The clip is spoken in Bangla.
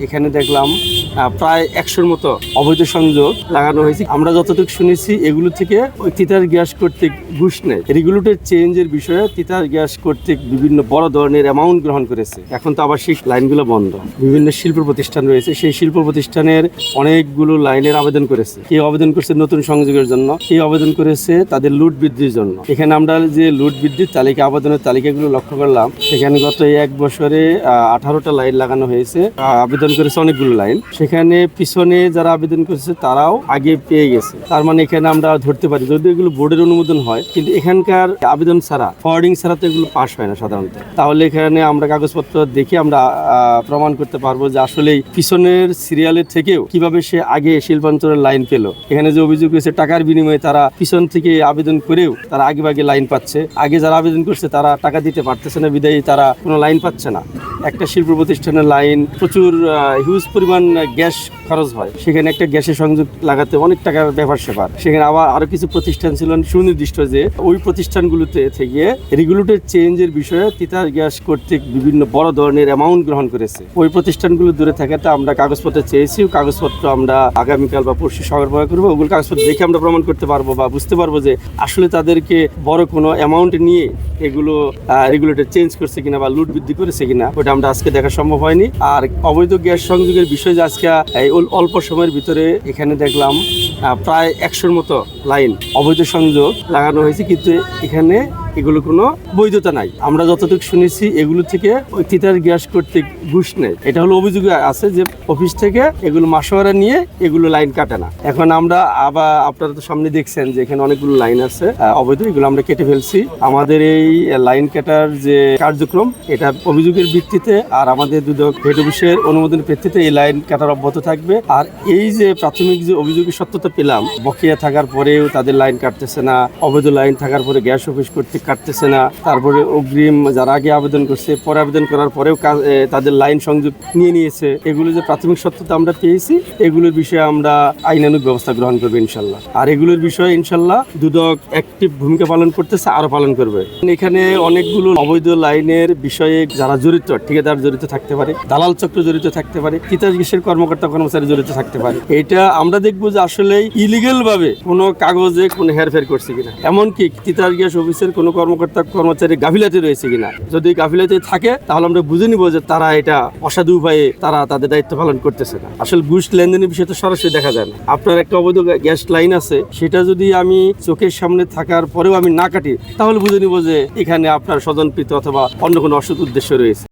এখানে দেখলাম প্রায় 100-র মতো অবৈধ সংযোগ লাগানো হয়েছে। আমরা যতটুকু শুনেছি এগুলো থেকে ওই তিতাস গ্যাস কর্তৃক ঘুষ নেয়। রেগুলেটর চেঞ্জের বিষয়ে তিতাস গ্যাস কর্তৃক বিভিন্ন বড় ধরনের অ্যামাউন্ট গ্রহণ করেছে। এখন তো আবাসিক লাইনগুলো বন্ধ, বিভিন্ন শিল্প প্রতিষ্ঠান রয়েছে, সেই শিল্প প্রতিষ্ঠানের অনেকগুলো লাইনের আবেদন করেছে। কেউ আবেদন করছে নতুন সংযোগের জন্য, কেউ আবেদন করেছে তাদের লুট বৃদ্ধির জন্য। এখানে আমরা যে লুট বৃদ্ধির তালিকা, আবেদনের তালিকাগুলো লক্ষ্য করলাম, সেখানে গত 1 বছরে 18টা লাইন লাগানো হয়েছে। আবেদন করেছে অনেকগুলো লাইন, সেখানে পিছনে যারা আবেদন করেছে তারাও আগে পেয়ে গেছে। তার মানে এখানে আমরা ধরতে পারি যদি এগুলো বোর্ডের অনুমোদন হয়, কিন্তু এখানকার আবেদন ছাড়া, ফরওয়ার্ডিং ছাড়া তো এগুলো পাস হয় না সাধারণত। তাহলে এখানে আমরা কাগজপত্র দেখে আমরা প্রমাণ করতে পারবো যে আসলেই পিছনের সিরিয়ালের থেকেও কিভাবে সে আগে শিল্পাঞ্চলের লাইন পেল। এখানে যে অভিযোগ হয়েছে টাকার বিনিময়ে তারা পিছন থেকে আবেদন করেও তারা আগে লাইন পাচ্ছে, আগে যারা আবেদন করছে তারা টাকা দিতে পারতেছে না, বিদায়ী তারা কোনো লাইন পাচ্ছে না। একটা শিল্প প্রতিষ্ঠানের লাইন প্রচুর হিউজ পরিমাণ গ্যাস খরচ হয়, সেখানে একটা গ্যাসের সংযোগ লাগাতে অনেক টাকার ব্যাপার স্যাপার। সেখানে আবার আরো কিছু প্রতিষ্ঠান ছিল সুনির্দিষ্ট, যে ওই প্রতিষ্ঠানগুলোতে থেকে রেগুলেটর চেঞ্জের বিষয়ে তিতাস গ্যাস কর্তৃক বিভিন্ন বড় ধরনের অ্যামাউন্ট গ্রহণ করেছে। ওই প্রতিষ্ঠানগুলো দূরে থাকাতে আমরা কাগজপত্র চেয়েছি, কাগজপত্র আমরা আগামীকাল বা পরশু সরবরাহ করবো। ওগুলো কাগজপত্র দেখে আমরা প্রমাণ করতে পারবো বা বুঝতে পারবো যে আসলে তাদেরকে বড় কোনো অ্যামাউন্ট নিয়ে এগুলো রেগুলেটর চেঞ্জ করছে কিনা বা লুট বৃদ্ধি করেছে কিনা, ওটা আমরা আজকে দেখা সম্ভব হয়নি। আর অবৈধ গ্যাস সংযোগের বিষয়ে আজকে এই অল্প সময়ের ভিতরে এখানে দেখলাম প্রায় 100-র মতো লাইন অবৈধ সংযোগ লাগানো হয়েছে, কিন্তু এখানে এগুলো কোনো বৈধতা নাই। আমরা যতটুকু শুনেছি এগুলো থেকে ওই তিতাস গ্যাস কর্তৃক ঘুষ নেয়। এটা হলো অভিযোগ আছে যে অফিস থেকে এগুলো মাসোয়ারা নিয়ে এগুলো লাইন কাটে না। এখন আমরা আবার আপনারা তো সামনে দেখছেন যে এখানে অনেকগুলো লাইন আছে অবৈধ, এগুলো আমরা কেটে ফেলছি। আমাদের এই লাইন কাটার যে কার্যক্রম, এটা অভিযোগের ভিত্তিতে আর আমাদের দুদক হেড অফিসের অনুমোদনের ভিত্তিতে এই লাইন কাটার অব্যাহত থাকবে। আর এই যে প্রাথমিক যে অভিযোগের সত্যতা পেলাম, বকেয়া থাকার পরেও তাদের লাইন কাটতেছে না, অবৈধ লাইন থাকার পরে গ্যাস অফিস কর্তৃক কাটতেছে না, তারপরে অগ্রিম যারা আগে আবেদন করছে পরে আবেদন করার পরেও তাদের লাইন সংযোগ নিয়েছে, এগুলো যে প্রাথমিক সত্যতা আমরা পেয়েছি, এগুলোর বিষয়ে আমরা আইনানুগ ব্যবস্থা গ্রহণ করবো ইনশাল্লাহ। আর এগুলোর বিষয়ে ইনশাল্লাহ দুদক অ্যাক্টিভ ভূমিকা পালন করতেছে, আরো পালন করবে। এখানে অনেকগুলো অবৈধ লাইনের বিষয়ে যারা জড়িত, ঠিকাদার জড়িত থাকতে পারে, দালাল চক্র জড়িত থাকতে পারে, তিতাস গ্যাসের কর্মকর্তা কর্মচারী জড়িত থাকতে পারে। এটা আমরা দেখবো যে আসলে ইলিগেল ভাবে কোনো কাগজে কোনো হেরফের করছে কিনা, এমনকি তিতাস গ্যাস অফিসের কোনো কর্মকর্তা কর্মচারী গাফিলাতি রয়েছে কিনা। যদি গাফিলাতি থাকে তাহলে আমরা বুঝে নিব যে তারা এটা অসাধু উপায়ে তারা তাদের দায়িত্ব পালন করতেছে না। আসলে ঘুষ লেনদেনের বিষয় তো সরাসরি দেখা যায় না। আপনার একটা অবৈধ গ্যাস লাইন আছে, সেটা যদি আমি চোখের সামনে থাকার পরেও আমি না কাটি, তাহলে বুঝে নিব যে এখানে আপনার স্বজনপ্রীত অথবা অন্য কোনো অসৎ উদ্দেশ্য রয়েছে।